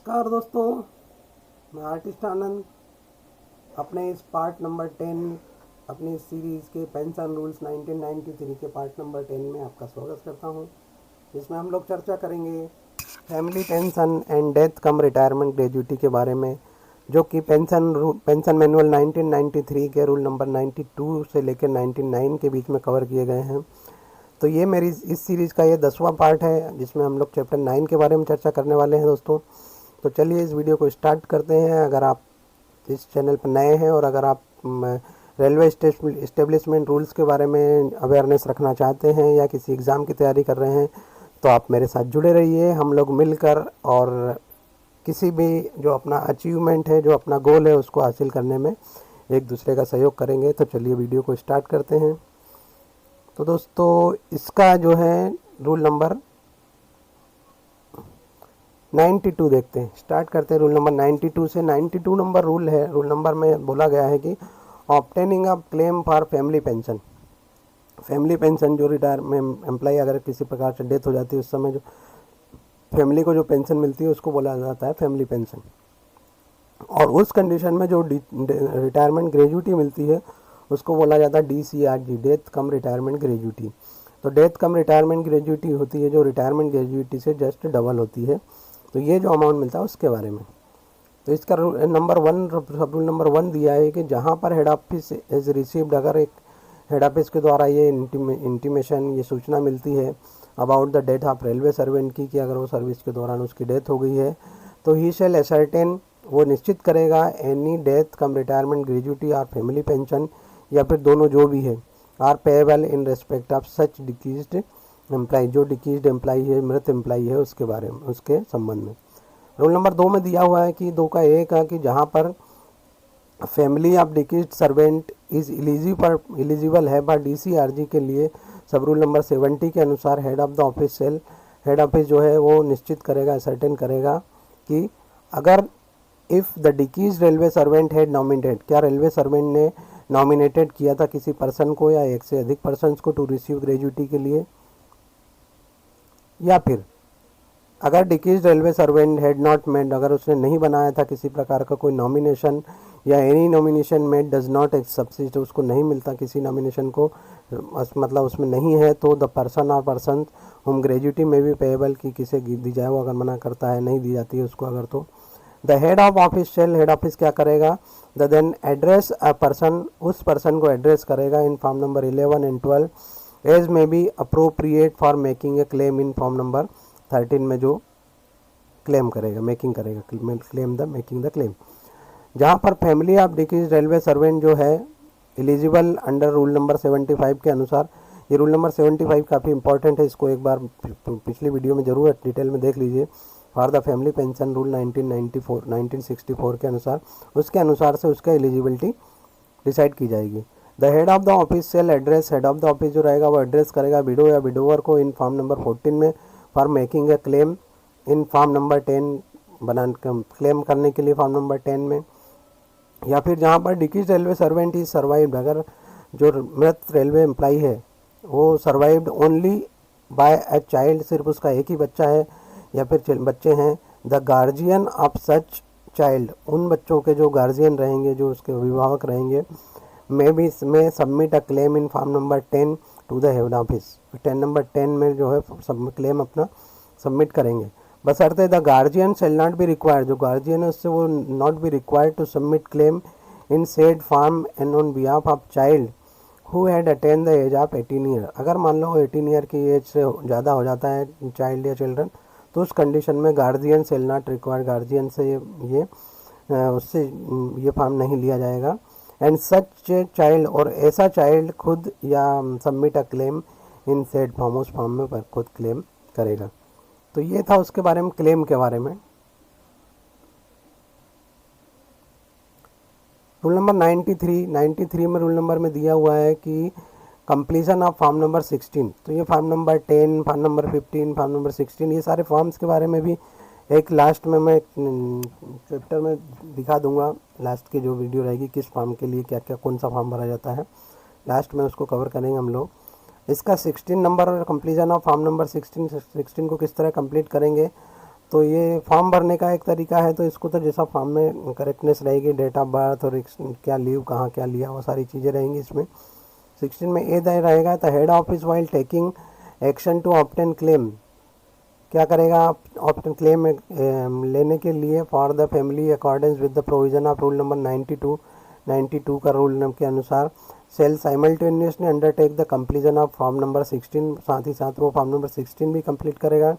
नमस्कार दोस्तों, मैं आर्टिस्ट आनंद अपने इस पार्ट नंबर 10 अपनी इस सीरीज़ के पेंशन रूल्स 1993 के पार्ट नंबर 10 में आपका स्वागत करता हूं, जिसमें हम लोग चर्चा करेंगे family pension and death cum retirement gratuity के बारे में, जो कि पेंशन मैनुअल 1993 के रूल नंबर 92 से लेकर 99 के बीच में कवर किए गए हैं। तो ये मेरी इस सीरीज़ का ये 10वां पार्ट है, जिसमें हम लोग चैप्टर 9 के बारे में चर्चा करने वाले हैं दोस्तों। तो चलिए इस वीडियो को स्टार्ट करते हैं। अगर आप इस चैनल पर नए हैं और अगर आप रेलवे इस्टेब्लिशमेंट रूल्स के बारे में अवेयरनेस रखना चाहते हैं या किसी एग्ज़ाम की तैयारी कर रहे हैं, तो आप मेरे साथ जुड़े रहिए। हम लोग मिलकर और किसी भी जो अपना अचीवमेंट है, जो अपना गोल है, उसको हासिल करने में एक दूसरे का सहयोग करेंगे। तो चलिए वीडियो को स्टार्ट करते हैं। तो दोस्तों, इसका जो है रूल नंबर 92 देखते हैं, स्टार्ट करते हैं रूल नंबर 92 से। 92 नंबर रूल है, रूल नंबर में बोला गया है कि obtaining a claim for family pension. Family pension जो रिटायर में एम्प्लॉय अगर किसी प्रकार से डेथ हो जाती है, उस समय जो फैमिली को जो पेंशन मिलती है उसको बोला जाता है फैमिली पेंशन। और उस कंडीशन में जो रिटायरमेंट ग्रेजुइटी मिलती है उसको बोला जाता है DCRG, डेथ कम रिटायरमेंट ग्रेजुइटी। तो डेथ कम रिटायरमेंट ग्रेजुइटी होती है जो रिटायरमेंट ग्रेजुइटी से जस्ट डबल होती है। तो ये जो अमाउंट मिलता है उसके बारे में, तो इसका नंबर 1 सब रूल नंबर 1 दिया है कि जहाँ पर हेड ऑफिस इज रिसीव्ड, अगर एक हेड ऑफिस के द्वारा ये इंटीमेशन, ये सूचना मिलती है about the death of railway servant की, कि अगर वो सर्विस के दौरान उसकी डेथ हो गई है, तो ही शैल एसर्टेन, वो निश्चित करेगा, any death cum retirement gratuity और फैमिली पेंशन, या फिर दोनों जो भी है, are payable in respect of such deceased employee, जो डिकीज्ड एम्प्लॉय है, मृत एम्प्लॉय है, उसके बारे में, उसके संबंध में। रूल नंबर 2 में दिया हुआ है कि 2 का 1 है कि जहाँ पर family of deceased servant is eligible है बाय DCRG के लिए, सब रूल नंबर 70 के अनुसार head of the office cell, head office जो है वो निश्चित करेगा, सर्टेन करेगा कि अगर if the deceased railway servant had nominated, क्या रेलवे सर्वेंट ने नॉमिनेटेड किया था किसी पर्सन को या एक से अधिक पर्सन्स को टू रिसीव ग्रेजुइटी के लिए, या फिर अगर डिकीज railway servant had not made, अगर उसने नहीं बनाया था किसी प्रकार का कोई नॉमिनेशन, या any nomination made does not subsist, उसको नहीं मिलता किसी नॉमिनेशन को, मतलब उसमें नहीं है, तो द पर्सन और पर्सन होम ग्रेजुइटी में भी पेएबल की किसे दी जाए, वो अगर मना करता है, नहीं दी जाती है उसको अगर, तो the head of office shall, head office क्या करेगा, the then address a person, उस पर्सन को एड्रेस करेगा in form number 11 and 12 as में be appropriate for making a claim in form number 13 में जो क्लेम करेगा, मेकिंग करेगा, मेकिंग द क्लेम। जहाँ पर फैमिली ऑफ डिकीज रेलवे सर्वेंट जो है एलिजिबल अंडर रूल नंबर 75 के अनुसार, ये रूल नंबर 75 काफ़ी इंपॉर्टेंट है, इसको एक बार पिछली वीडियो में ज़रूर डिटेल में देख लीजिए। For the family pension rule 1964 के अनुसार, उसके अनुसार से उसका एलिजिबिलिटी डिसाइड की जाएगी। The head of the office shall address, head of the office जो रहेगा वो एड्रेस करेगा विडो या विडोवर को इन फॉर्म नंबर 14 में for making a claim in form number 10, बना क्लेम करने के लिए फॉर्म नंबर 10 में। या फिर जहाँ पर डिकीज रेलवे सर्वेंट इज सर्वाइव्ड, अगर जो मृत रेलवे एम्प्लॉई है वो survived only by a child, सिर्फ उसका एक ही बच्चा है या फिर बच्चे हैं, the guardian of such child, उन बच्चों के जो गार्जियन रहेंगे, जो उसके अभिभावक रहेंगे, may submit a claim in form number 10 to the head office, 10 number 10 में जो है सब क्लेम अपना सबमिट करेंगे, बशर्ते the guardian shall not be required, जो गार्जियन है उससे वो not be required to submit claim in said form and on behalf of child who had attain the age of 18 year. अगर मान लो 18 ईयर की एज से ज़्यादा हो जाता है चाइल्ड या चिल्ड्रन, तो उस कंडीशन में guardian shall not required, guardian से ये उससे ये फॉर्म नहीं लिया जाएगा। एंड सच चाइल्ड, और ऐसा चाइल्ड खुद या submit a claim in said form, उस फॉर्म में पर खुद क्लेम करेगा। तो ये था उसके बारे में, क्लेम के बारे में। रूल नंबर 93 में रूल नंबर में दिया हुआ है कि कंप्लीशन ऑफ फॉर्म नंबर 16, तो ये form number 10, form number 15, form number 16, ये सारे फॉर्म्स के बारे में भी एक लास्ट में मैं चैप्टर में दिखा दूंगा, लास्ट की जो वीडियो रहेगी किस फॉर्म के लिए क्या क्या कौन सा फॉर्म भरा जाता है, लास्ट में उसको कवर करेंगे हम लोग। इसका 16 नंबर और कंप्लीशन ऑफ फॉर्म नंबर 16 को किस तरह कंप्लीट करेंगे, तो ये फॉर्म भरने का एक तरीका है, तो इसको तो जैसा फॉर्म में करेक्टनेस रहेगी, डेट ऑफ बर्थ और क्या लीव कहाँ क्या लिया, वो सारी चीज़ें रहेंगी इसमें। 16 में ए रहेगा, the head office while taking action to obtain claim, क्या करेगा ऑप्शन क्लेम लेने के लिए for the family accordance with the provision of rule number 92 का रूल नंबर के अनुसार shall simultaneously undertake the completion of form number 16, साथ ही साथ वो फॉर्म नंबर 16 भी कंप्लीट करेगा।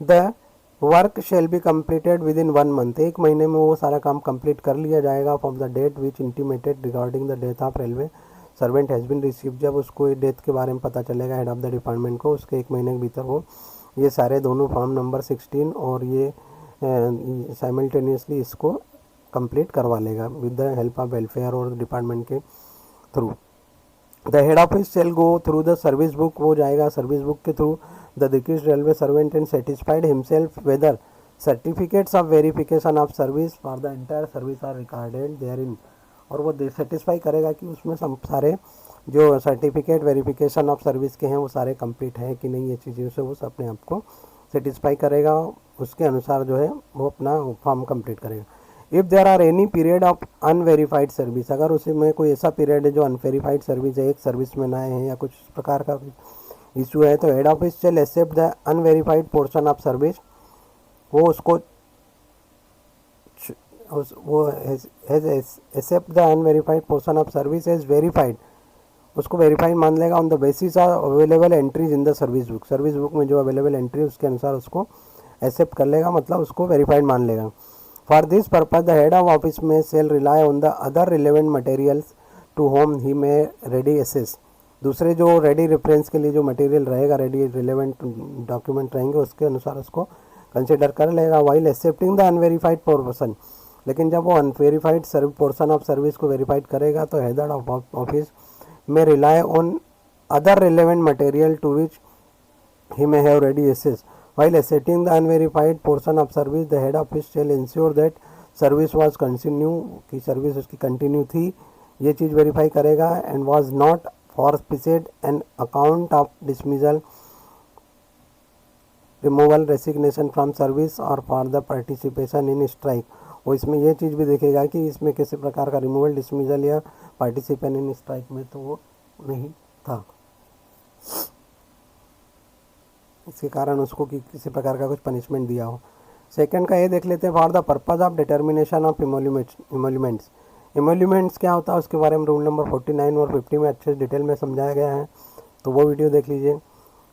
The work shell be completed within 1 month, 1 महीने में वो सारा काम कंप्लीट कर लिया जाएगा from the date which intimated regarding the death of railway servant has been receive, जब उसको डेथ के बारे में पता चलेगा हेड ऑफ द डिपार्टमेंट को, उसके 1 महीने के भीतर वो ये सारे दोनों फॉर्म नंबर 16 और ये साइमल्टेनियसली इसको कंप्लीट करवा लेगा with the help of welfare और डिपार्टमेंट के through. The head office shall go through the service book, वो जाएगा सर्विस बुक के through the deceased railway servant and satisfied himself whether certificates of verification of service for the entire service are recorded therein, और वो satisfy करेगा कि उसमें सारे जो सर्टिफिकेट वेरिफिकेशन ऑफ सर्विस के हैं वो सारे कंप्लीट हैं कि नहीं, ये चीज़ें से वो अपने आप को सेटिस्फाई करेगा, उसके अनुसार जो है वो अपना फॉर्म कंप्लीट करेगा। If there are any period of unverified service, अगर उसमें कोई ऐसा पीरियड है जो अनवेरीफाइड सर्विस है, एक सर्विस में ना है या कुछ प्रकार का इशू है, तो head office shall accept the unverified portion of service, वो उसको वो accept the unverified portion of service as verified, उसको वेरीफाइड मान लेगा on the basis of available entries in the service book में जो अवेलेबल एंट्री उसके अनुसार उसको एक्सेप्ट कर लेगा, मतलब उसको वेरीफाइड मान लेगा। For this purpose the head of office में shall rely on the other relevant materials to whom he may ready assess, दूसरे जो रेडी रेफरेंस के लिए जो मटेरियल रहेगा, रेडी रिलेवेंट डॉक्यूमेंट रहेंगे उसके अनुसार उसको कंसिडर कर लेगा। While accepting the unverified portion, लेकिन जब वो अनवेरीफाइड पोर्सन ऑफ सर्विस को वेरीफाइड करेगा तो head of office may rely on other relevant material to which he may have ready access. While accepting the unverified portion of service, the head office shall ensure that service was continue, कि service उसकी continue थी, ये चीज़ verify करेगा, and was not forfeited an account of dismissal, removal, resignation from service और for the participation in strike, वो इसमें ये चीज़ भी देखेगा कि इसमें किसी प्रकार का रिमूवल, डिसमिजल या पार्टिसिपेशन इन स्ट्राइक में तो वो नहीं था, इसके कारण उसको किसी प्रकार का कुछ पनिशमेंट दिया हो। सेकंड का ये देख लेते हैं, for the purpose of determination of emoluments, emoluments क्या होता है उसके बारे में रूल नंबर 49 और 50 में अच्छे डिटेल में समझाया गया है, तो वो वीडियो देख लीजिए।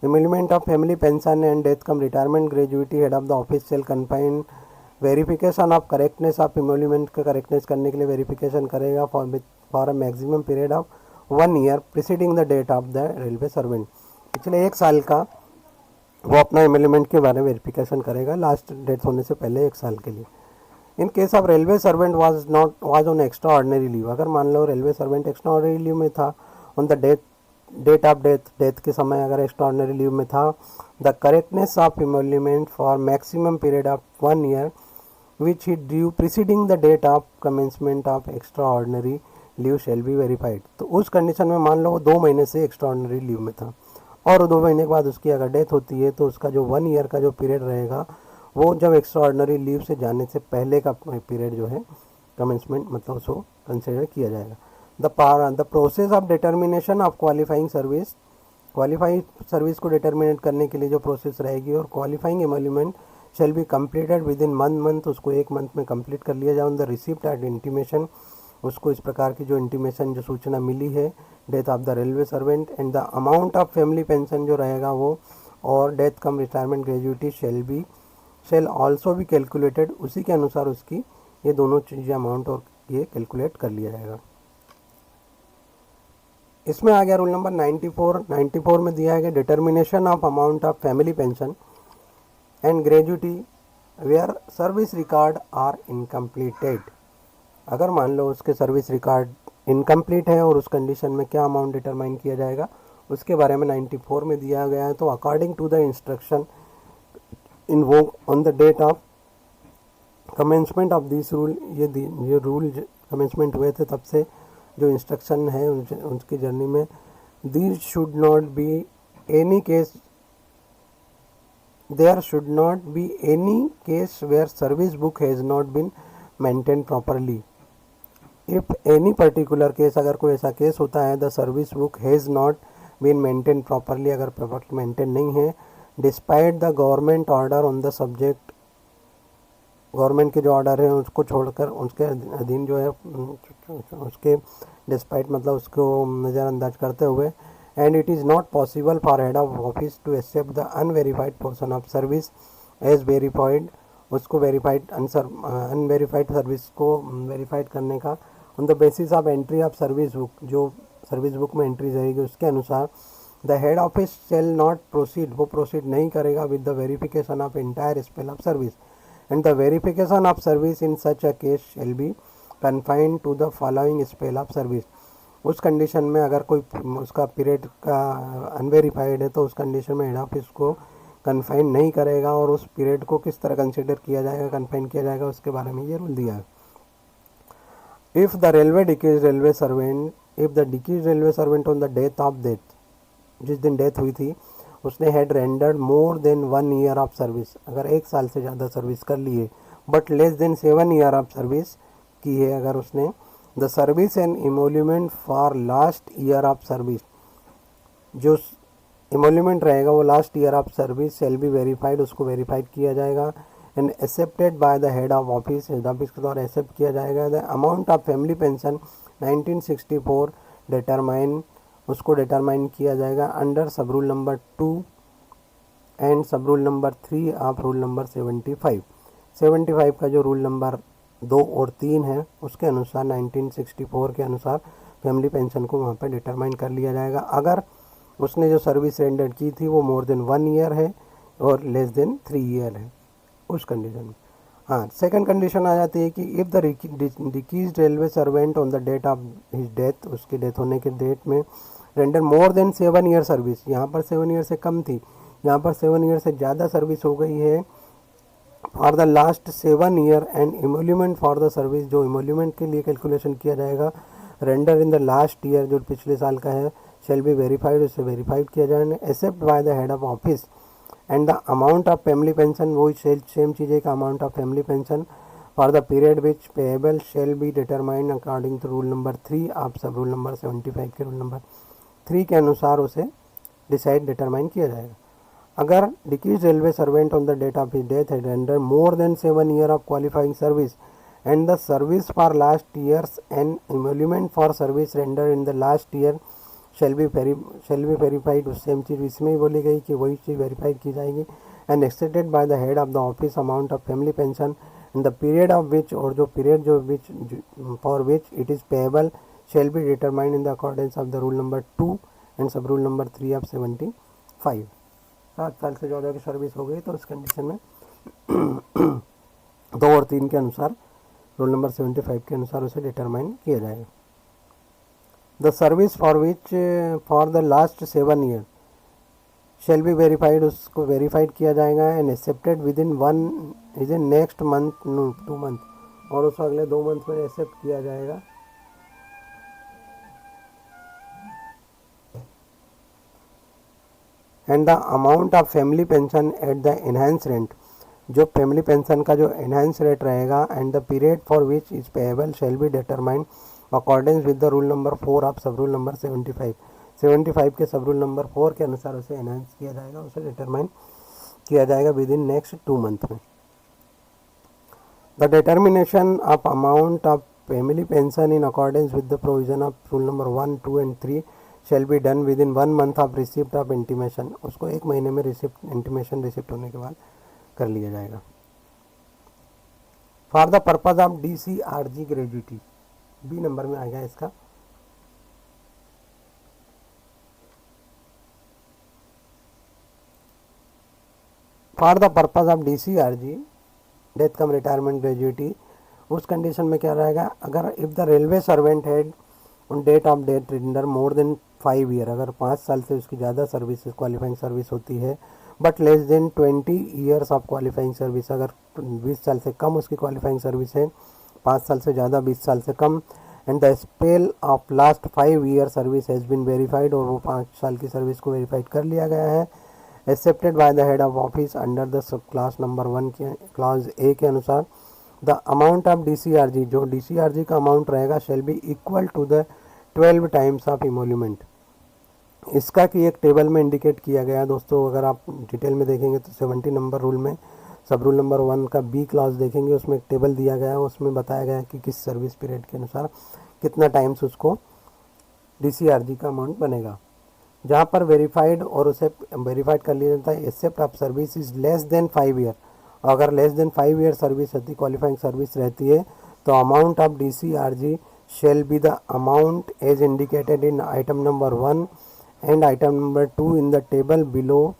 Emolument of family pension and death cum retirement gratuity, head of the office shall confine verification of correctness of emolument का करेक्टनेस करने के लिए वेरिफिकेशन करेगा for a maximum period of 1 year preceding the date of the railway servant, पिछले 1 साल का वो अपना इमोल्यूमेंट के बारे में वेरिफिकेशन करेगा, लास्ट डेट होने से पहले 1 साल के लिए। In case of railway servant was on extraordinary leave, अगर मान लो railway servant extraordinary leave में था, on the date of death के समय अगर एक्स्ट्रा ऑर्डिनरी लीव में था, the correctness of emolument for maximum period of 1 year which he due preceding the date of commencement of extraordinary leave shall be verified, तो उस condition में मान लो वो 2 महीने से एक्स्ट्राऑर्डिनरी लीव में था और 2 महीने के बाद उसकी अगर डेथ होती है तो उसका जो 1 ईयर का जो पीरियड रहेगा वो जब एक्स्ट्राऑर्डिनरी लीव से जाने से पहले का पीरियड जो है कमेंसमेंट मतलब उसको कंसिडर किया जाएगा। The process of determination of qualifying service, qualified service को डिटर्मिनेट करने के लिए जो प्रोसेस रहेगी, और qualifying emolument shall be completed within 1 month, उसको 1 मंथ में कंप्लीट कर लिया जाए। On the receipt at intimation, उसको इस प्रकार की जो इंटीमेशन जो सूचना मिली है death of the railway servant, and the amount of family pension जो रहेगा वो, और death cum retirement gratuity shell also भी कैलकुलेटेड, उसी के अनुसार उसकी ये दोनों चीज़ें अमाउंट और ये कैलकुलेट कर लिया जाएगा। इसमें आ गया रूल नंबर 94 में दिया है कि determination of amount of family pension and gratuity where service record are incompleted, अगर मान लो उसके सर्विस रिकॉर्ड इनकम्प्लीट है और उस कंडीशन में क्या अमाउंट डिटरमाइन किया जाएगा उसके बारे में 94 में दिया गया है। तो according to the instruction invoke on the date of commencement of this rule, ये रूल कमेंसमेंट हुए थे तब से जो इंस्ट्रक्शन है उनकी जर्नी में, this should not be any case there should not be any case where service book has not been maintained properly. If any particular case, अगर कोई ऐसा केस होता है, the service book has not been maintained properly, अगर properly maintain नहीं है, despite the government order on the subject, government के जो ऑर्डर है उसको छोड़कर उसके अधीन जो है उसके डिस्पाइट मतलब उसको नज़रअंदाज करते हुए, and it is not possible for head of office to accept the unverified portion of service as verified, उसको वेरीफाइड अनवेरीफाइड सर्विस को वेरीफाइड करने का on the basis of entry of service book, जो सर्विस बुक में entry रहेगी उसके अनुसार the head office shall not proceed, वो प्रोसीड नहीं करेगा with the verification of entire spell of service, and the verification of service in such a case shall be confined to the following spell of service. उस condition में अगर कोई उसका period का unverified है तो उस कंडीशन में हेड ऑफिस को कन्फाइन नहीं करेगा, और उस पीरियड को किस तरह कंसिडर किया जाएगा, कन्फाइन किया जाएगा, उसके बारे में ये रूल दिया है. If the railway decrease railway servant, if the decrease railway servant on the death of death, जिस दिन डेथ हुई थी उसने had rendered more than 1 year of service, अगर 1 साल से ज़्यादा सर्विस कर ली है, but less than 7 year of service की है अगर उसने, the service and emolument for last year of service, जो इमोल्यूमेंट रहेगा वो last year of service shell be verified, उसको वेरीफाइड किया जाएगा, and accepted by the head of office, head office के द्वारा एक्सेप्ट किया जाएगा. The amount of family pension 1964 determine, उसको डिटरमाइन किया जाएगा under sub rule number 2 and सब rule number 3 of rule number 75 का जो रूल नंबर 2 और 3 है उसके अनुसार 1964 के अनुसार फैमिली पेंशन को वहाँ पर डिटरमाइन कर लिया जाएगा, अगर उसने जो सर्विस रेंडर की थी वो मोर देन 1 ईयर है और लेस देन 3 ईयर है उस कंडीशन में. हाँ, सेकंड कंडीशन आ जाती है कि if the deceased railway servant on the date of his death, उसकी डेथ होने के डेट में render more than 7 year service, यहाँ पर 7 ईयर से कम थी, यहाँ पर 7 ईयर से ज़्यादा सर्विस हो गई है, for the last 7 year and emolument for the service, जो इमोल्यूमेंट के लिए कैलकुलेशन किया जाएगा render in the last year, जो पिछले साल का है, शेल बी वेरीफाइड, उसे वेरीफाइड किया जाए, accept by the head of office, and the amount of family pension, वही सेम चीज़ है का amount of family pension for the period which payable shall be determined according to rule number 3 of sub rule number 75 के rule number 3 के अनुसार उसे decide determine किया जाएगा. अगर डिक्रीज railway servant on the date of his death had render more than 7 year of qualifying service and the service for last years and emolument for service render in the last year shall be verified, उस same चीज़ इसमें ही बोली गई कि वही चीज़ verified की जाएगी, and accepted by the head of the office amount of family pension in the period of which, और जो पीरियड जो which for which it is payable shall be determined in the accordance of the rule number 2 and सब rule number 3 of 75. 7 साल से ज़्यादा की service हो गई तो उस कंडीशन में 2 और 3 के अनुसार रूल नंबर 75 के अनुसार उसे डिटरमाइन किया जाएगा. The service for which for the last 7 year shall be verified, उसको वेरीफाइड किया जाएगा, and accepted with in next month 2 month, और उसको अगले 2 मंथ में एक्सेप्ट किया जाएगा. And the amount of family pension at the enhance rent, जो फैमिली पेंशन का जो इनहेंस रेट रहेगा, and the period for which is payable shall be determined accordance with the rule number 4 of sub rule number 75 के सब rule number 4 के अनुसार उसे enhance किया जाएगा, उसे डिटरमाइन किया जाएगा विद इन नेक्स्ट 2 मंथ में. The determination of amount of family pension in accordance with the provision of rule number 1, 2 and 3 shell be done with in 1 month of receipt of intimation, उसको 1 महीने में intimation receipt होने के बाद कर लिया जाएगा. For the purpose of DCRG gratuity, B number में आएगा इसका. For the purpose of DCRG death cum retirement gratuity, उस कंडीशन में क्या रहेगा, अगर if the railway servant had on date of death render more than 5 year, अगर 5 साल से उसकी ज़्यादा सर्विस क्वालिफाइंग सर्विस होती है, but less then 20 years of qualifying service, अगर 20 साल से कम उसकी क्वालिफाइंग सर्विस है, 5 साल से ज़्यादा 20 साल से कम, and the spell of last 5 year service has been verified, और वो 5 साल की सर्विस को वेरीफाइड कर लिया गया है, accepted by the head of office under the sub class number 1 के क्लॉज ए के अनुसार द अमाउंट ऑफ DCRG, जो DCRG का अमाउंट रहेगा shall be equal to the 12 times of emolument. इसका कि एक टेबल में इंडिकेट किया गया है दोस्तों। अगर आप डिटेल में देखेंगे तो 70 नंबर रूल में सब रूल नंबर 1 का बी क्लॉज देखेंगे, उसमें एक टेबल दिया गया है, उसमें बताया गया है कि किस सर्विस पीरियड के अनुसार कितना टाइम्स उसको DCRG का अमाउंट बनेगा। जहाँ पर वेरीफाइड और उसे वेरीफाइड कर लिया जाता है except of service is less than 5 year. अगर लेस देन 5 ईयर सर्विस रहती, क्वालिफाइंग सर्विस रहती है, तो amount of DCRG shall be the amount as indicated in item number 1 and item number 2 in the table below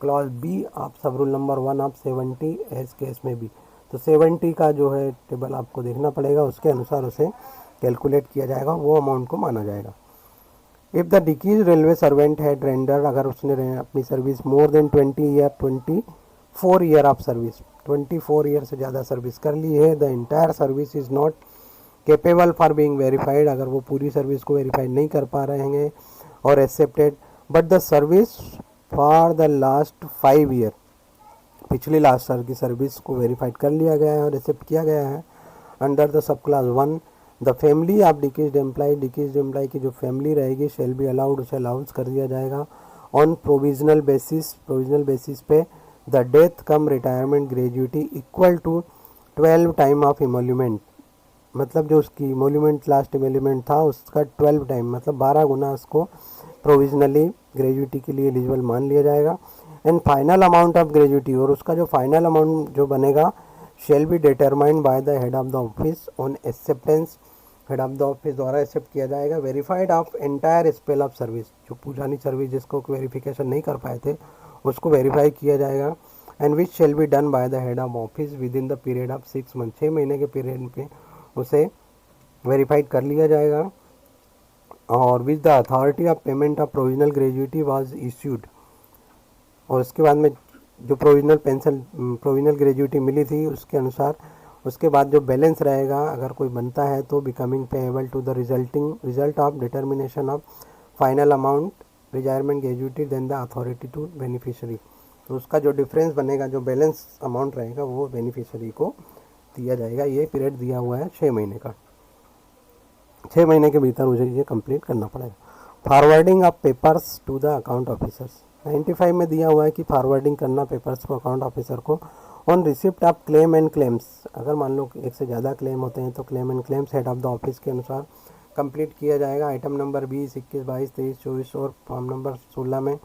clause B आप सब rule number 1 आप 70 as case में भी। तो 70 का जो है टेबल आपको देखना पड़ेगा, उसके अनुसार उसे कैलकुलेट किया जाएगा, वो अमाउंट को माना जाएगा। इफ़ द डिकीज रेलवे सर्वेंट हैड रेंडर, अगर उसने अपनी service more than 24 year of service, 24 year से ज़्यादा सर्विस कर ली है, the entire service is not capable for being verified, अगर वो पूरी सर्विस को वेरीफाइड नहीं कर पा रहे हैं और accepted, but the service for the last 5 year, पिछली लास्ट साल की सर्विस को वेरीफाइड कर लिया गया है और एक्सेप्ट किया गया है under the sub class 1, the family of deceased employ की जो फैमिली रहेगी शेल बी अलाउड, उसे अलाउंस कर दिया जाएगा ऑन प्रोविजनल बेसिस पे the death cum retirement gratuity equal to 12 time of emolument. मतलब जो उसकी इमोल्यूमेंट लास्ट इमोल्यूमेंट था उसका 12 टाइम मतलब 12 गुना उसको प्रोविजनली ग्रेजुएटी के लिए एलिजिबल मान लिया जाएगा। And final amount of gratuity, और उसका जो फाइनल अमाउंट जो बनेगा shell be determined by the head of the office on acceptance, head of the office द्वारा एक्सेप्ट किया जाएगा। Verified of entire spell of service, जो पुरानी सर्विस जिसको वेरिफिकेशन नहीं कर पाए थे उसको वेरीफाई किया जाएगा। And which shell be done by the head of office with in the period of 6 month, 6 महीने के पीरियड पे उसे वेरीफाइड कर लिया जाएगा। और with the authority of payment of provisional gratuity was issued, और उसके बाद में जो प्रोविजनल ग्रेजुएटी मिली थी उसके अनुसार उसके बाद जो बैलेंस रहेगा अगर कोई बनता है तो becoming payable to the result of determination of final amount retirement gratuity then the authority to beneficiary. तो उसका जो डिफरेंस बनेगा, जो बैलेंस अमाउंट रहेगा वो बेनिफिशियरी को दिया जाएगा। ये पीरियड दिया हुआ है 6 महीने का, 6 महीने के भीतर मुझे ये कंप्लीट करना पड़ेगा। Forwarding of papers to the account officers, 95 में दिया हुआ है कि फॉरवर्डिंग करना पेपर्स को अकाउंट ऑफिसर को on receipt of claim and claims. अगर मान लो एक से ज़्यादा क्लेम होते हैं तो claim and claims head of the office के अनुसार कंप्लीट किया जाएगा। आइटम नंबर 20, 21, 22, 23, 24 और फॉर्म नंबर 16 में।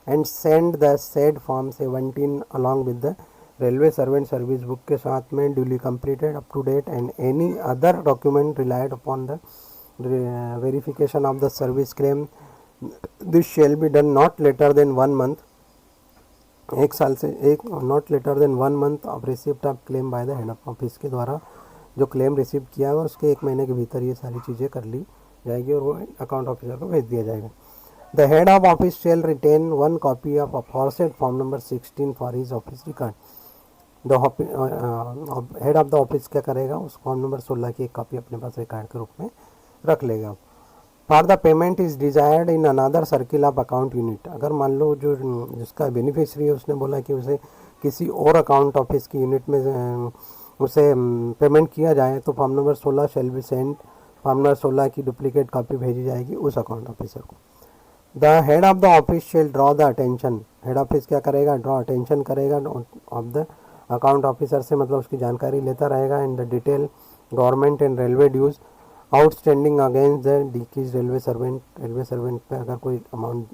And send the said form 17 along with the railway servant service book के साथ में duly completed up to date and any other document relied upon the verification of the service claim. This shall be done not later than 1 month, एक साल से not later than 1 month of receipt of claim by the head of office के द्वारा जो claim receive किया है उसके 1 महीने के भीतर ये सारी चीज़ें कर ली जाएगी और वो अकाउंट ऑफिसर को भेज दिया जाएगा। The head of office shall retain 1 copy of aforesaid form number 16 for his office record. The head of the office क्या करेगा, उस फॉर्म नंबर 16 की एक कॉपी अपने पास रिकॉर्ड के रूप में रख लेगा। For the payment is desired in another circle of account unit, अगर मान लो जो जिसका बेनिफिशरी है उसने बोला कि उसे किसी और अकाउंट ऑफिस की यूनिट में उसे पेमेंट किया जाए तो form number 16 shall be send, form number 16 की डुप्लीकेट कॉपी भेजी जाएगी उस अकाउंट ऑफिसर को। The head of the office shall draw the attention, head office क्या करेगा, ड्रॉ अटेंशन करेगा ऑफ द अकाउंट ऑफिसर से, मतलब उसकी जानकारी लेता रहेगा। In the detail government and railway dues outstanding against the डिकीज रेलवे सर्वेंट पे अगर कोई अमाउंट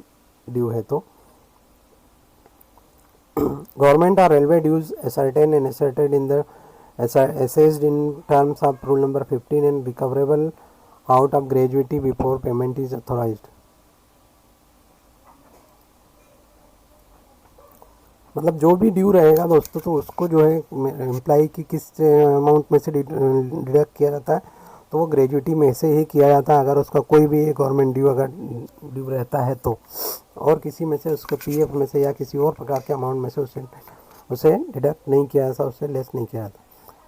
ड्यू है तो गवर्नमेंट और railway dues ascertain and asserted in the assessed in terms of rule number 15 and recoverable out of gratuity before payment is authorized। मतलब जो भी ड्यू रहेगा दोस्तों तो उसको जो है एम्प्लॉय की किस अमाउंट में से डिडक्ट किया जाता है, तो वो ग्रेजुएटी में से ही किया जाता है। अगर उसका कोई भी गवर्नमेंट ड्यू अगर ड्यू रहता है तो, और किसी में से उसको पीएफ में से या किसी और प्रकार के अमाउंट में से उसे डिडक्ट नहीं किया जाता, उससे लेस नहीं किया जाता।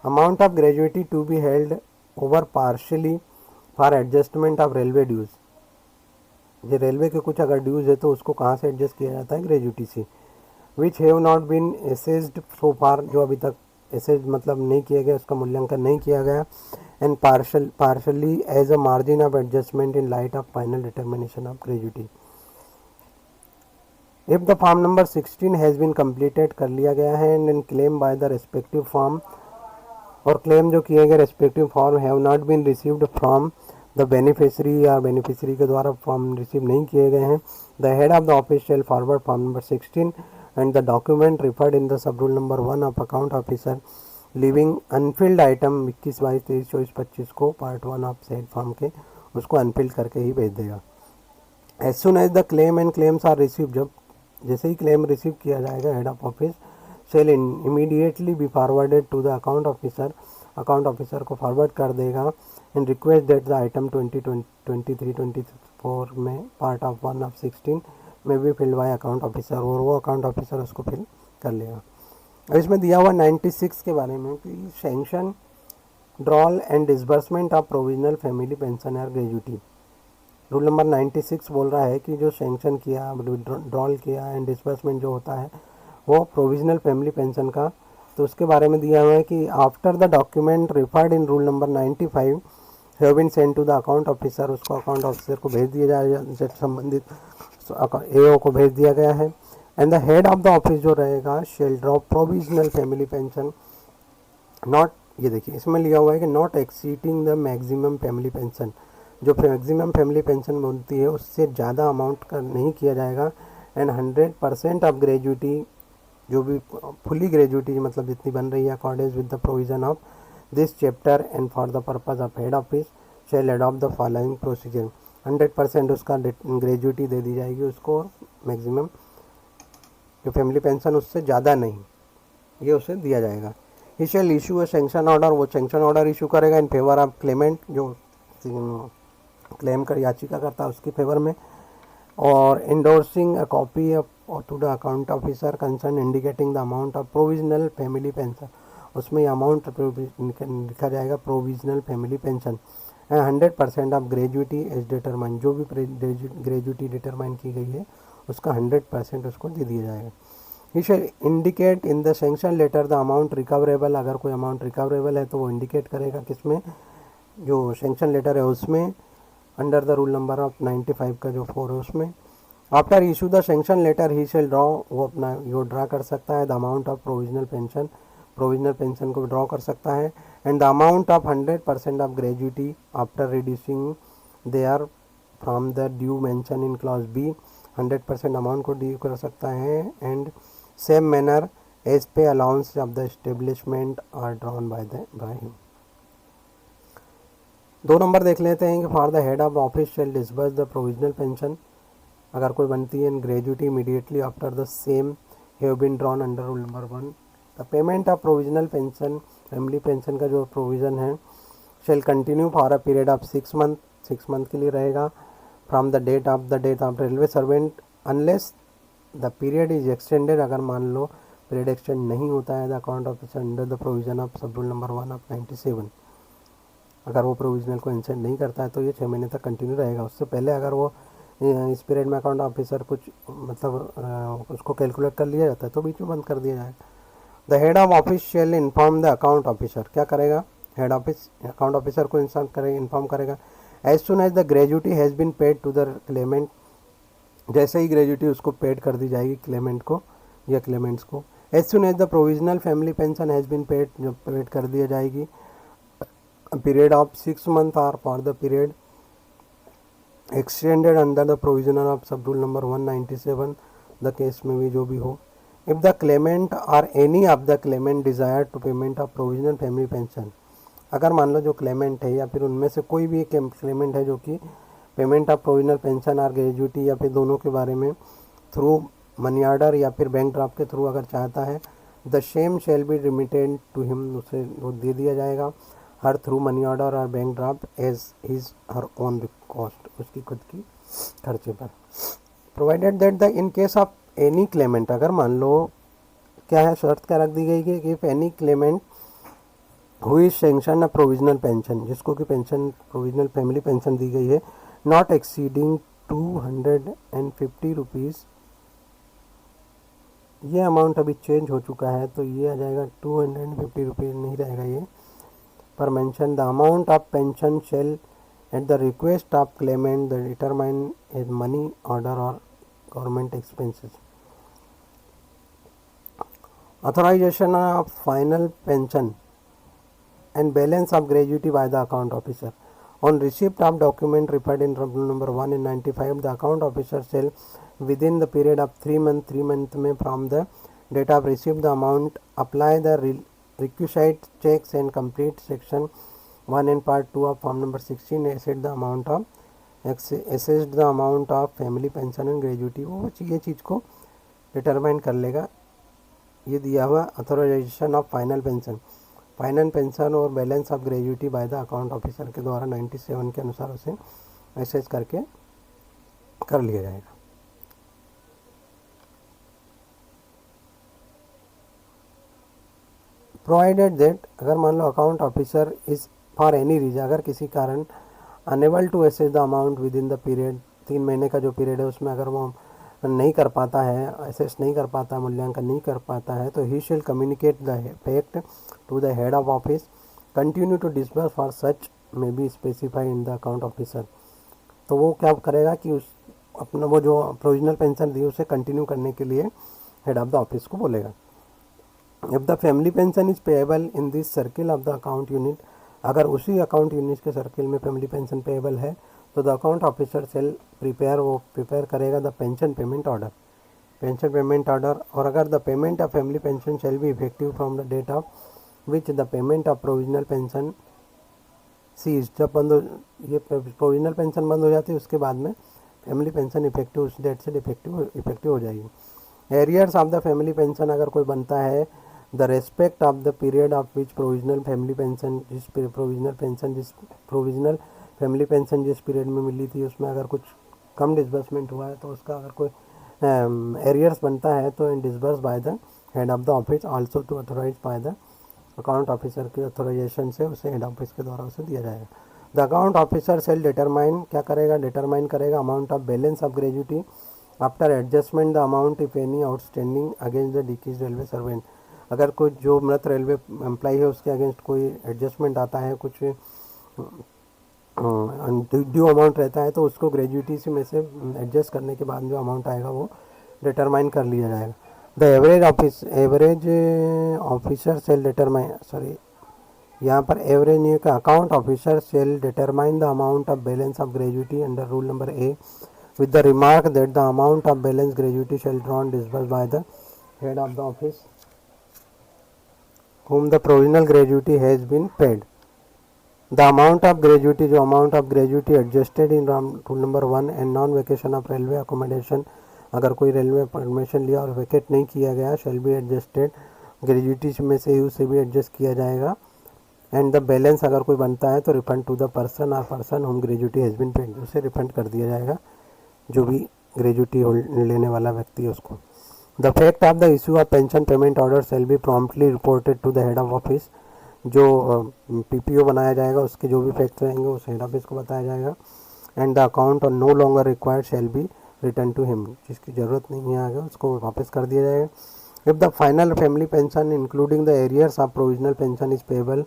Amount of gratuity to be held over partially for adjustment of railway dues, ये रेलवे के कुछ अगर ड्यूज है तो उसको कहाँ से एडजस्ट किया जाता है, ग्रेजुटी से। Which have not been assessed so far, जो अभी तक एसेज मतलब नहीं किया गया, उसका मूल्यांकन नहीं किया गया। And partially as a margin of adjustment in light of final determination of gratuity. If the form number 16 has been completed, कर लिया गया है, and claim by the respective form, और क्लेम जो किए गए respective form have not been received from the beneficiary, या beneficiary के द्वारा फॉर्म रिसीव नहीं किए गए हैं, the head of the office shall forward form number 16 and the document referred in the sub rule number 1 of account officer living Anfield item 21, 22, 23, 24, 25 को part 1 of said form के उसको Anfield करके ही भेज देगा। As soon as the claim and claims are receive, जब जैसे ही क्लेम रिसीव किया जाएगा, head of office shall immediately be forwarded to the account officer, account officer को फॉरवर्ड कर देगा, and request that the item 23, 24 में पार्ट ऑफ 1 ऑफ 16 में भी फिल्ड बाय अकाउंट ऑफिसर, और वो अकाउंट ऑफिसर उसको फिल कर लेगा। अब इसमें दिया हुआ 96 के बारे में कि sanction drawal and disbursement of provisional family pension और ग्रेजुटी। रूल नंबर 96 बोल रहा है कि जो सैंक्शन किया, ड्रॉल किया एंड डिसबर्समेंट जो होता है वो प्रोविजनल फैमिली पेंशन का, तो उसके बारे में दिया हुआ है कि after the document referred in rule number 95 have been send to the account officer, उसको अकाउंट ऑफिसर को भेज दिया जाए, संबंधित एओ को भेज दिया गया है। And the head of the office जो रहेगा shall draw provisional family pension not, ये देखिए इसमें लिया हुआ है कि not exceeding the maximum family pension, जो मैक्सिमम फैमिली पेंशन बोलती है उससे ज़्यादा अमाउंट का नहीं किया जाएगा। एंड 100% ऑफ ग्रेजुटी, जो भी फुली ग्रेजुटी मतलब जितनी बन रही है according with the provision of this chapter and for the purpose of head office shall adopt the following procedure. 100% उसका ग्रेजुटी दे दी जाएगी उसको, मैक्सिमम जो फैमिली पेंशन उससे ज़्यादा नहीं, ये उसे दिया जाएगा। He shall issue a sanction order, वो सैंक्शन ऑर्डर इशू करेगा इन फेवर ऑफ क्लेमेंट, जो क्लेम कर याचिका करता है उसके फेवर में, और endorsing a copy to the account officer concern indicating the amount of provisional family pension, उसमें अमाउंट लिखा जाएगा provisional family pension. And 100% of gratuity as determine, जो भी ग्रेजुटी डिटरमाइन की गई है उसका 100% उसको दे दिया जाएगा। He shall indicate in the sanction letter the amount recoverable, अगर कोई अमाउंट रिकवरेबल है तो वो इंडिकेट करेगा किसमें, जो सैंक्शन लेटर है उसमें, under the rule number of 95 का जो 4 है उसमें। After issue the sanction letter ही शेल ड्रॉ, वो अपना यो ड्रा कर सकता है the amount of provisional pension, provisional pension को ड्रॉ कर सकता है। And the amount of 100% of gratuity after reducing therefrom the due mention in clause B, 100% amount को ड्यू कर सकता है। एंड सेम मैनर एज पे allowance of the establishment are drawn by him. 2 number देख लेते हैं कि for the head of office shall disburse the provisional pension, अगर कोई बनती है in gratuity immediately after the same have been drawn under rule number 1। The payment of provisional pension, family pension का जो प्रोविज़न है shall continue for a period of 6 month, 6 month के लिए रहेगा from the date of railway servant unless the period is extended, अगर मान लो period extend नहीं होता है the account officer under the provision of sub rule number 1 of 97, अगर वो प्रोविजनल को इंसेंड नहीं करता है तो ये 6 महीने तक कंटिन्यू रहेगा। उससे पहले अगर वो इस पीरियड में अकाउंट ऑफिसर कुछ मतलब उसको कैलकुलेट कर लिया जाता है तो बीच में बंद कर दिया जाएगा। The head of office shall inform the account officer, क्या करेगा हेड ऑफिस अकाउंट ऑफिसर को इन्फॉर्म करेगा as soon as the gratuity has been paid to the claimant, जैसे ही ग्रेजुटी उसको पेड कर दी जाएगी क्लेमेंट को या क्लेमेंट्स को। As soon as the provisional family pension has been paid, जब पेड कर दिया जाएगी, period of 6 month are for the period extended under the provision of sub rule number 197, the case में भी जो भी हो। If the claimant are any of the claimant desire to payment of provisional family pension, अगर मान लो जो Clement है या फिर उनमें से कोई भी एक क्लेमेंट है जो कि पेमेंट ऑफ प्रोविजनल पेंशन और ग्रेजुटी या फिर दोनों के बारे में थ्रू मनी ऑर्डर या फिर बैंक ड्राफ्ट के थ्रू अगर चाहता है, the same shall be remitted to him, उसे वो दे दिया जाएगा हर थ्रू मनी ऑर्डर और bank draft as his her own cost, उसकी खुद की खर्चे पर। Provided that the in case of any claimant, अगर मान लो क्या है शर्त क्या रख दी गई कि इफ एनी क्लेमेंट हुई सैंक्शन अ प्रोविजनल पेंशन, जिसको कि पेंशन प्रोविजनल फैमिली पेंशन दी गई है, नॉट एक्सीडिंग ₹250। ये अमाउंट अभी चेंज हो चुका है, तो ये आ जाएगा ₹250 नहीं रहेगा ये। पर mention the amount of pension shall at the request of claimant the determine as money order और government expenses. Authorization of final pension and balance of gratuity by the account officer. On receipt of document referred in rule number 1 in 95, the account officer shall within the period of 3 months में from the date of receipt the amount apply the requisite checks and complete section 1 and part 2 of form number 16 assessed the amount of family pension and gratuity। वो ये चीज़ को determine कर लेगा। ये दिया हुआ authorisation of final pension और balance of gratuity bye the account officer के द्वारा 97 के अनुसार उसे मैसेज करके कर लिया जाएगा। प्रोवाइडेड दैट अगर मान लो account officer is for any reason, अगर किसी कारण unable to assess the amount within the period, 3 महीने का जो पीरियड है उसमें अगर वो नहीं कर पाता है, असेस नहीं कर पाता, मूल्यांकन नहीं कर पाता है, तो he shall communicate the fact to the head of office, continue to disburse for such may be specify in the account officer. तो वो क्या करेगा कि उस अपना वो जो प्रोविजनल पेंशन दी उसे कंटिन्यू करने के लिए हेड ऑफ द ऑफिस को बोलेगा। If the family pension is payable in this circle of the account unit, अगर उसी अकाउंट यूनिट के सर्किल में फैमिली पेंशन पेएबल है तो the account officer cell prepare करेगा द पेंशन पेमेंट ऑर्डर, और अगर the payment of family pension shall be effective from the date of which the payment of provisional pension cease, जब ये provisional pension बंद हो जाती है उसके बाद में फैमिली पेंशन इफेक्टिव उस डेट से इफेक्टिव हो जाएगी। Arrears of the family pension अगर कोई बनता है the respect of the period of which provisional family pension जिस पीरियड में मिली थी उसमें अगर कुछ कम डिसबर्समेंट हुआ है तो उसका अगर कोई एरियर्स बनता है तो in disburse by the head of the office also to authorize by the account officer की ऑथोराइजेशन से उसे हेड ऑफिस के द्वारा उसे दिया जाएगा। The account officer cell determine क्या करेगा, डिटरमाइन करेगा amount of balance of gratuity after adjustment the amount if any outstanding against the decrease railway servant. अगर कोई जो मृत रेलवे एम्प्लॉई है उसके अगेंस्ट कोई एडजस्टमेंट आता है, कुछ ड्यू अमाउंट रहता है तो उसको ग्रेजुटी से में से एडजस्ट करने के बाद जो अमाउंट आएगा वो डिटरमाइन कर लिया जाएगा। The average officer cell determine, यहाँ पर एवरेज नहीं का account officer cell determine the amount of balance of gratuity under rule number A with the remark that the amount of balance gratuity shall drawn disbursed by the head of the office whom the provisional gratuity has been paid. The amount of gratuity, जो amount of gratuity adjusted in rule number 1 and non-vacation of railway accommodation, अगर कोई railway permission लिया और vacate नहीं किया गया shall be adjusted, gratuity में से उसे भी एडजस्ट किया जाएगा। एंड द बैलेंस अगर कोई बनता है तो रिफंड टू द पर्सन और person whom gratuity has been paid, उसे रिफंड कर दिया जाएगा जो भी ग्रेजुटी लेने वाला व्यक्ति है उसको। The fact of the issue of pension payment order shall be promptly reported to the head of office, जो पीपीओ बनाया जाएगा उसके जो भी फैक्ट रहेंगे उस हेड ऑफिस को बताया जाएगा। एंड द अकाउंट और no longer required shall be return to him, जिसकी ज़रूरत नहीं है आगे उसको वापस कर दिया जाएगा। If the final family pension including the arrears of provisional pension is payable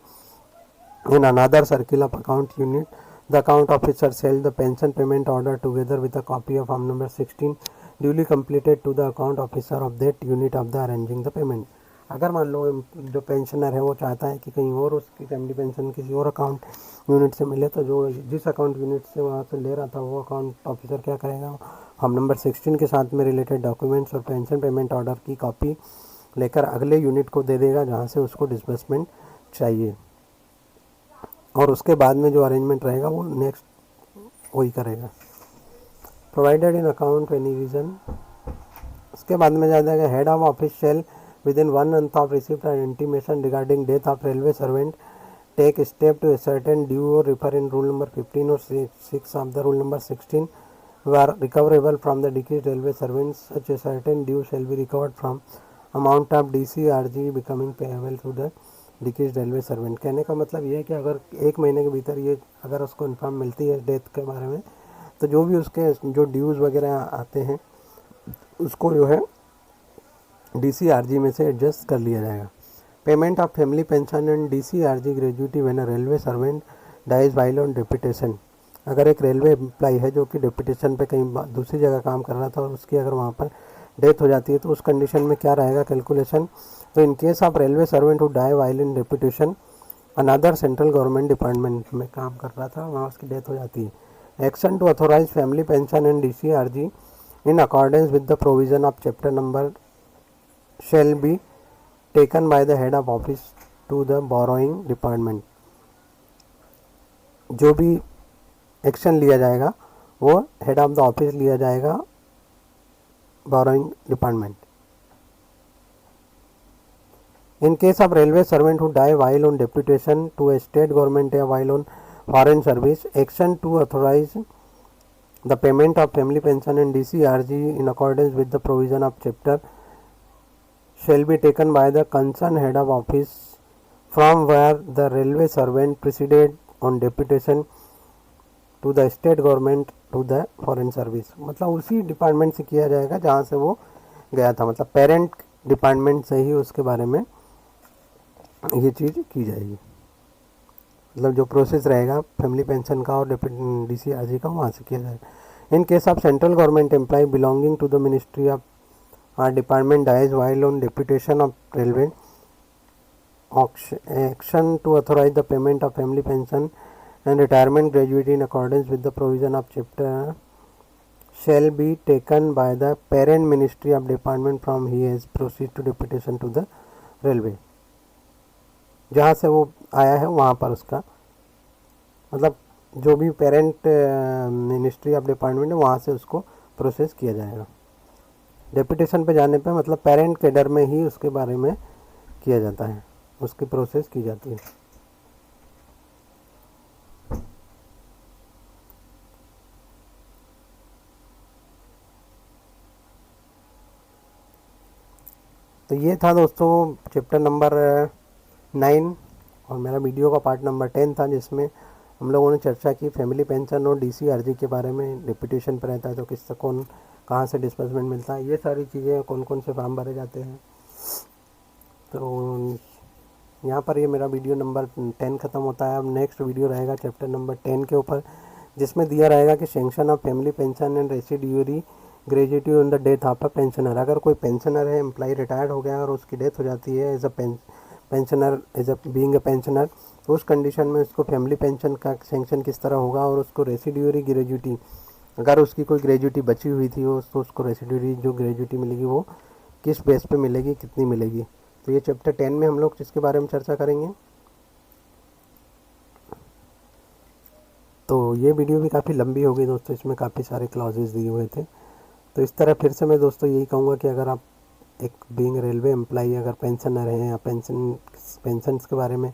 in another circle of account unit, the account officer shall the pension payment order together with a copy of form number 16 duly completed to the account officer of that unit of the arranging the payment। अगर मान लो जो pensioner है वो चाहता है कि कहीं और उसकी फैमिली पेंशन किसी और अकाउंट यूनिट से मिले, तो जो जिस अकाउंट यूनिट से वहाँ से ले रहा था वो अकाउंट ऑफिसर क्या करेगा, फॉर्म नंबर 16 के साथ में रिलेटेड डॉक्यूमेंट्स और पेंशन पेमेंट ऑर्डर की कॉपी लेकर अगले यूनिट को दे देगा जहाँ से उसको डिस्बर्समेंट चाहिए, और उसके बाद में जो अरेंजमेंट रहेगा वो नेक्स्ट वही करेगा। Provided in account any reason, उसके बाद में जा जाएगा head of office shall within 1 month of receipt and intimation regarding death of railway servant take step to certain due और रिफर इन रूल नंबर 15 और 6 of the rule number 16 are recoverable from the decrease railway servant such a certain due shall be recovered from amount of DCRG becoming payable to the decrease railway servant. कहने का मतलब ये है कि अगर 1 महीने के भीतर ये अगर उसको इन्फॉर्म मिलती है डेथ के बारे में तो जो भी उसके जो ड्यूज़ वगैरह आते हैं उसको जो है DCRG में से एडजस्ट कर लिया जाएगा। Payment of family pension and DCRG gratuity when a railway servant dies while on deputation. अगर एक रेलवे एम्प्लॉय है जो कि डेपुटेशन पे कहीं दूसरी जगह काम कर रहा था और उसकी अगर वहाँ पर डेथ हो जाती है तो उस कंडीशन में क्या रहेगा कैलकुलेशन। तो in case of railway servant who die while in deputation another central government department में काम कर रहा था, वहाँ उसकी डेथ हो जाती है। Action to authorize family pension and DCRG in accordance with the provision of chapter number shall be taken by the head of office to the borrowing department। जो भी एक्शन लिया जाएगा वो हेड ऑफ द ऑफिस लिया जाएगा borrowing department. In case of railway servant who die while on deputation to a state government या while on foreign service, action to authorize the payment of family pension and DCRG in accordance with the provision of chapter shall be taken by the concerned head of office from where the railway servant proceeded on deputation to the state government to the foreign service। मतलब उसी department से किया जाएगा जहाँ से वो गया था, मतलब पेरेंट डिपार्टमेंट से ही उसके बारे में ये चीज़ की जाएगी। मतलब जो प्रोसेस रहेगा फैमिली पेंशन का और DCRG का वहाँ से किया जाएगा। In case of central government employee belonging to the ministry of our department dies while on deputation of railway, action to authorize the payment of family pension and retirement gratuity in accordance with the provision of chapter shall be taken by the parent ministry of department from he has proceed to deputation to the railway। जहाँ से वो आया है वहाँ पर उसका मतलब जो भी पेरेंट मिनिस्ट्री ऑफ डिपार्टमेंट है वहाँ से उसको प्रोसेस किया जाएगा। डेपुटेशन पे जाने पे मतलब पेरेंट कैडर में ही उसके बारे में किया जाता है, उसकी प्रोसेस की जाती है। तो ये था दोस्तों चैप्टर नंबर 9 और मेरा वीडियो का पार्ट नंबर 10 था, जिसमें हम लोगों ने चर्चा की फैमिली पेंशन और DCRG के बारे में। डेपुटेशन पर रहता है तो किससे कौन कहाँ से डिस्बर्समेंट मिलता है, ये सारी चीज़ें, कौन कौन से फॉर्म भरे जाते हैं। तो यहाँ पर ये मेरा वीडियो नंबर 10 ख़त्म होता है। अब नेक्स्ट वीडियो रहेगा चैप्टर नंबर 10 के ऊपर, जिसमें दिया रहेगा कि sanction of family pension and residuary gratuity on the death of a pensioner. अगर कोई पेंशनर है, एम्प्लॉय रिटायर्ड हो गया और उसकी डेथ हो जाती है as a pensioner, as a being a pensioner, तो उस कंडीशन में उसको फैमिली पेंशन का सेंक्शन किस तरह होगा और उसको रेसिड्यूरी ग्रेजुएटी, अगर उसकी कोई ग्रेजुएटी बची हुई थी हो तो उसको रेसिड्यूरी जो ग्रेजुएटी मिलेगी वो किस बेस पे मिलेगी, कितनी मिलेगी। तो ये चैप्टर 10 में हम लोग जिसके बारे में चर्चा करेंगे। तो ये वीडियो भी काफ़ी लंबी हो गई दोस्तों, इसमें काफ़ी सारे क्लॉजेज दिए हुए थे। तो इस तरह फिर से मैं दोस्तों यही कहूँगा कि अगर आप एक बीइंग रेलवे एम्प्लॉई अगर पेंशनर हैं या पेंशन्स के बारे में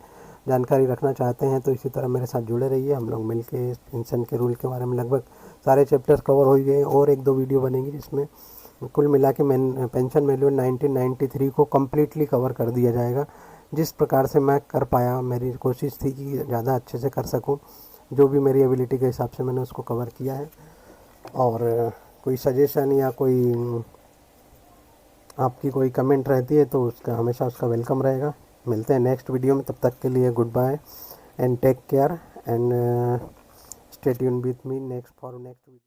जानकारी रखना चाहते हैं तो इसी तरह मेरे साथ जुड़े रहिए। हम लोग मिलके पेंशन के रूल के बारे में लगभग सारे चैप्टर्स कवर हो गए और 1-2 वीडियो बनेगी जिसमें कुल मिला के पेंशन मैनुअल 1993 को कम्प्लीटली कवर कर दिया जाएगा। जिस प्रकार से मैं कर पाया, मेरी कोशिश थी कि ज़्यादा अच्छे से कर सकूं, जो भी मेरी एबिलिटी के हिसाब से मैंने उसको कवर किया है। और कोई सजेशन या कोई आपकी कोई कमेंट रहती है तो उसका हमेशा उसका वेलकम रहेगा। मिलते हैं नेक्स्ट वीडियो में, तब तक के लिए good bye and take care and stay tune with me next video.